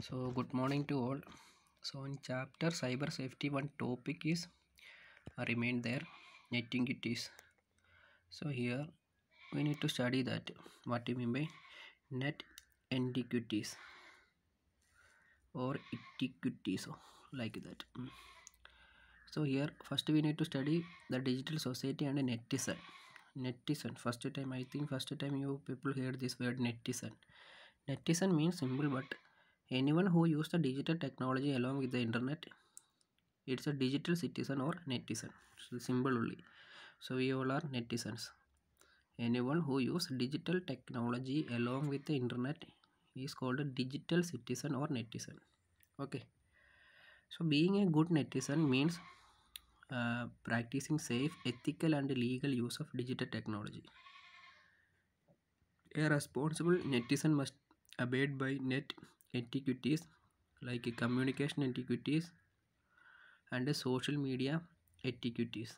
So, good morning to all. So, in chapter cyber safety, one topic is remain there net entities. So, here we need to study that what you mean by net entities or etiquities like that. So, here first we need to study the digital society and netizen. Netizen, first time you people heard this word netizen. Netizen means simple, but anyone who use the digital technology along with the internet, it's a digital citizen or netizen. So symbol only. So we all are netizens. Anyone who use digital technology along with the internet is called a digital citizen or netizen. Okay. So being a good netizen means practicing safe, ethical and legal use of digital technology. A responsible netizen must abide by net etiquettes like communication etiquettes and social media etiquettes.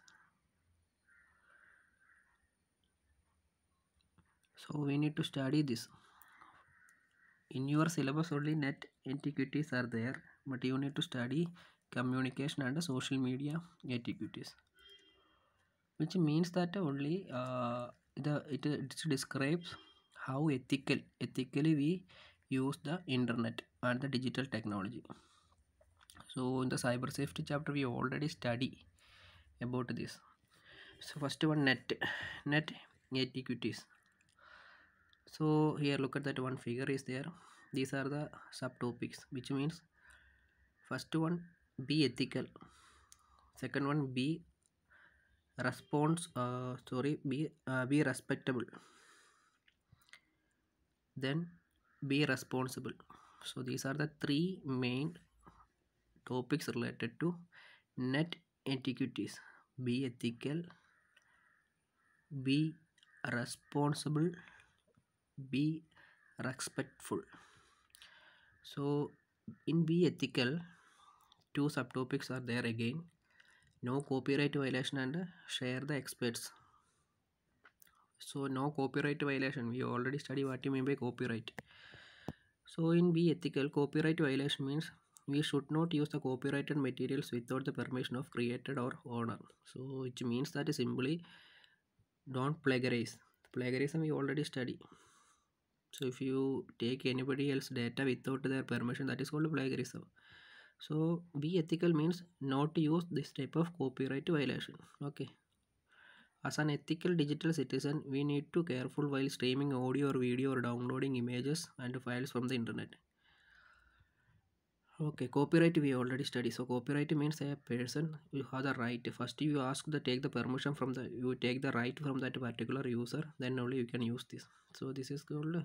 So we need to study this. In your syllabus only net etiquettes are there, but you need to study communication and social media etiquettes, which means that only it describes how ethically we use the internet and the digital technology. So in the cyber safety chapter we already study about this. So first one net etiquettes. So here look at that one figure is there. These are the subtopics, which means first one be ethical, second one be respectable, then be responsible. So these are the three main topics related to net etiquettes. Be ethical, be responsible, be respectful. So in be ethical, two subtopics are there again: no copyright violation and share the experts. So no copyright violation, we already study what you mean by copyright. So in be ethical, copyright violation means we should not use the copyrighted materials without the permission of creator or owner. So which means that simply don't plagiarize. Plagiarism we already study. So if you take anybody else data without their permission, that is called plagiarism. So be ethical means not to use this type of copyright violation. Okay. As an ethical digital citizen, we need to careful while streaming audio or video or downloading images and files from the internet. Okay, copyright we already study. So copyright means a person you have the right. First you ask the take the permission from the you take the right from that particular user, then only you can use this. So this is called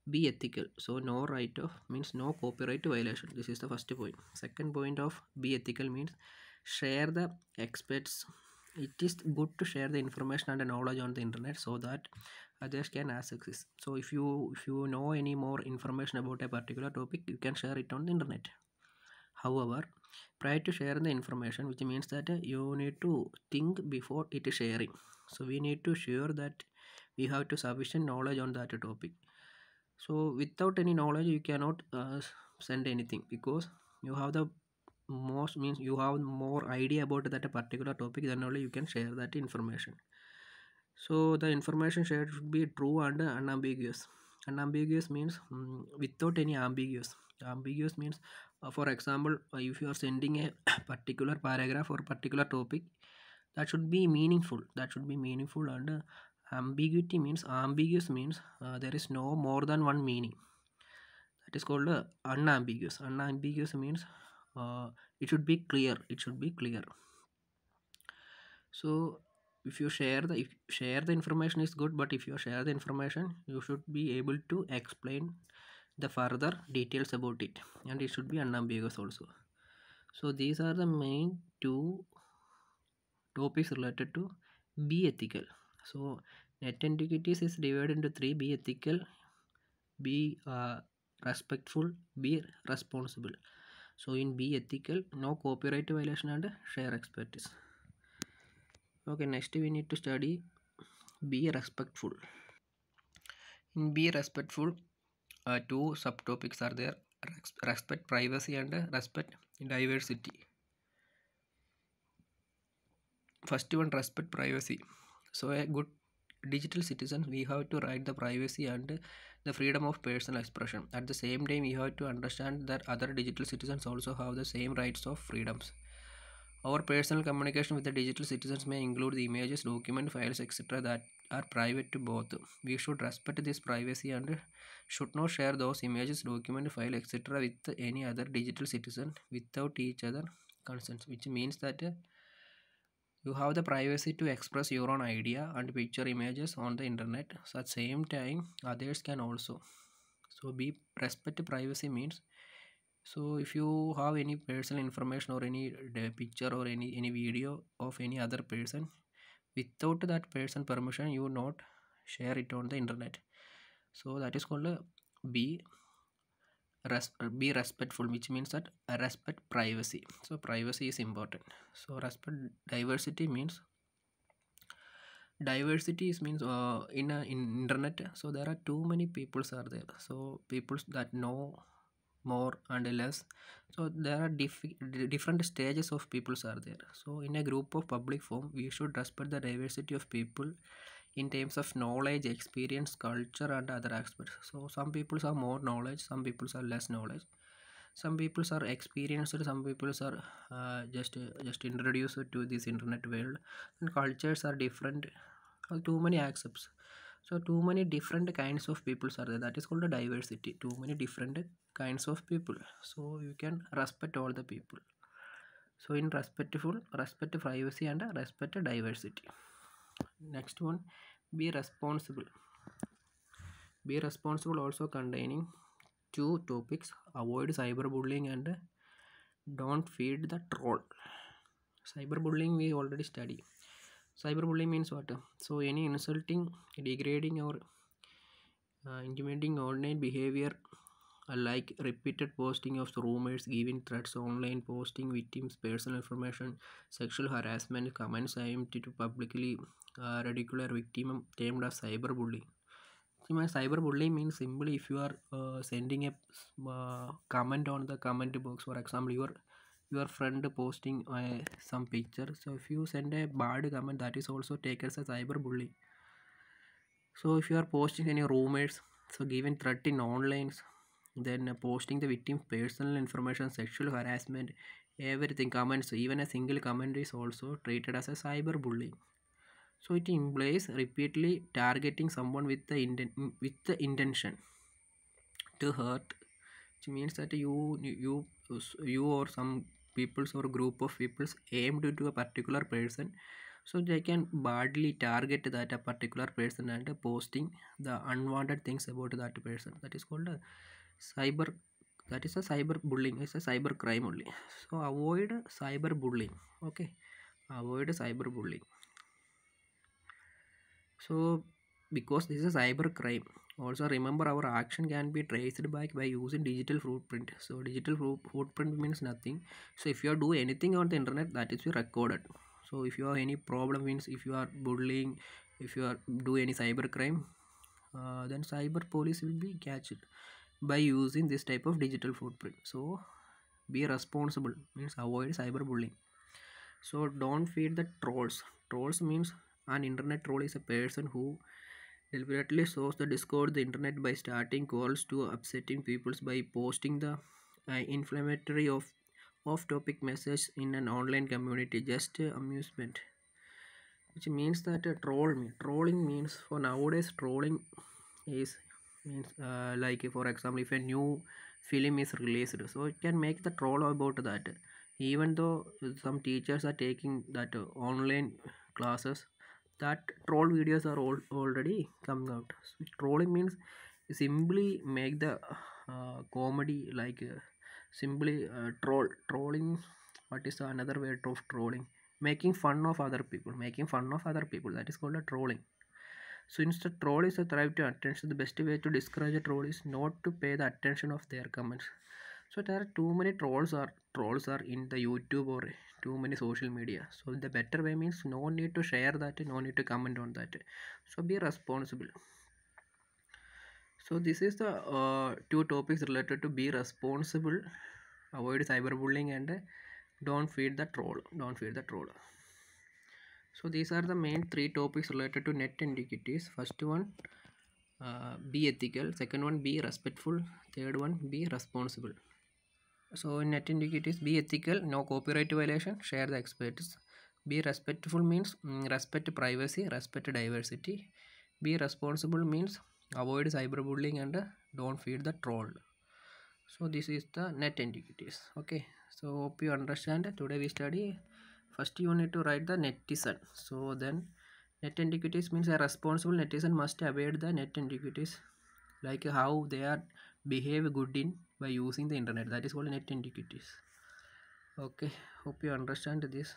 be ethical. So no right of means no copyright violation. This is the first point. Second point of be ethical means share the experts. It is good to share the information and the knowledge on the internet so that others can access this. So if you know any more information about a particular topic, you can share it on the internet. However, prior to sharing the information, which means that you need to think before it is sharing. So we need to sure that we have to sufficient knowledge on that topic. So without any knowledge, you cannot send anything, because you have the most means you have more idea about that particular topic, then only you can share that information. So the information shared should be true and unambiguous. Unambiguous means without any ambiguous. Ambiguous means, for example, if you are sending a particular paragraph or particular topic, that should be meaningful. That should be meaningful, and ambiguity means ambiguous means there is no more than one meaning. That is called unambiguous. Unambiguous means it should be clear. It should be clear. So if you share the information is good, but if you share the information, you should be able to explain the further details about it, and it should be unambiguous also. So these are the main two topics related to be ethical. So net entities is divided into three: be ethical, be respectful, be responsible. So in be ethical, no copyright violation and share expertise. Okay, next we need to study be respectful. In be respectful, two subtopics are there: respect privacy and respect diversity. First one, respect privacy. So a good digital citizen, we have to write the privacy and the freedom of personal expression. At the same time, we have to understand that other digital citizens also have the same rights of freedoms. Our personal communication with the digital citizens may include the images, document files, etc. that are private to both. We should respect this privacy and should not share those images, document file, etc. with any other digital citizen without each other consent, which means that you have the privacy to express your own idea and picture images on the internet. So at same time, others can also. So be respect privacy means, so if you have any personal information or any picture or any video of any other person, without that person permission, you will not share it on the internet. So that is called a be be respectful, which means that respect privacy. So privacy is important. So respect diversity means, diversity is means in internet, so there are too many peoples are there, so peoples that know more and less. So there are different stages of peoples are there. So in a group of public form, we should respect the diversity of people in terms of knowledge, experience, culture and other aspects. So some people have more knowledge, some people have less knowledge, some people are experienced, some people are just introduced to this internet world, and cultures are different. Too many accepts, so too many different kinds of peoples are there, that is called a diversity. Too many different kinds of people, so you can respect all the people. So in respectful, respect privacy and respect diversity. Next one, be responsible. Be responsible also containing two topics: avoid cyberbullying and don't feed the troll. Cyberbullying we already study. Cyberbullying means what? So any insulting, degrading or intimidating online behavior, like repeated posting of rumors, giving threats, online posting victims' personal information, sexual harassment, comments aimed to publicly ridicule a victim, termed as cyberbullying. So my cyberbullying means simply if you are sending a comment on the comment box, for example, your friend posting some picture. So if you send a bad comment, that is also taken as a cyberbullying. So if you are posting any rumors, so giving threat in online, then posting the victim's personal information, sexual harassment, everything, comments, even a single comment is also treated as a cyberbullying. So it implies repeatedly targeting someone with the intention to hurt, which means that you or some peoples or group of peoples aimed to a particular person, so they can badly target that a particular person and posting the unwanted things about that person. That is called a cyber, that is a cyber bullying, it's a cyber crime only. So avoid cyber bullying. Okay, avoid cyber bullying. So because this is a cyber crime, also remember our action can be traced back by using digital footprint. So digital footprint means nothing. So if you are doing anything on the internet, that is recorded. So if you have any problem, means if you are bullying, if you are do any cyber crime, then cyber police will be catched by using this type of digital footprint. So be responsible means avoid cyberbullying. So don't feed the trolls. Trolls means an internet troll is a person who deliberately sows the discord the internet by starting calls to upsetting people by posting the inflammatory of off-topic message in an online community, just amusement. Which means that trolling means, for nowadays trolling is means like for example, if a new film is released, so it can make the troll about that. Even though some teachers are taking that online classes, that troll videos are already coming out. So trolling means simply make the comedy, like simply trolling. What is another word of trolling? Making fun of other people, making fun of other people, that is called a trolling. So instead, troll is a thrive to attention. The best way to discourage a troll is not to pay the attention of their comments. So there are too many trolls are in the YouTube or too many social media. So the better way means no need to share that, no need to comment on that. So be responsible. So this is the two topics related to be responsible, avoid cyberbullying, and don't feed the troll. Don't feed the troll. So these are the main three topics related to net entities. First one, be ethical. Second one, be respectful. Third one, be responsible. So in net entities, be ethical, no copyright violation, share the expertise. Be respectful means respect privacy, respect diversity. Be responsible means avoid cyberbullying and don't feed the troll. So this is the net entities. Okay, so hope you understand. Today we study, first you need to write the netizen. So then net entities means a responsible netizen must avoid the net entities, like how they are behave good in by using the internet. That is called net entities. Okay, hope you understand this.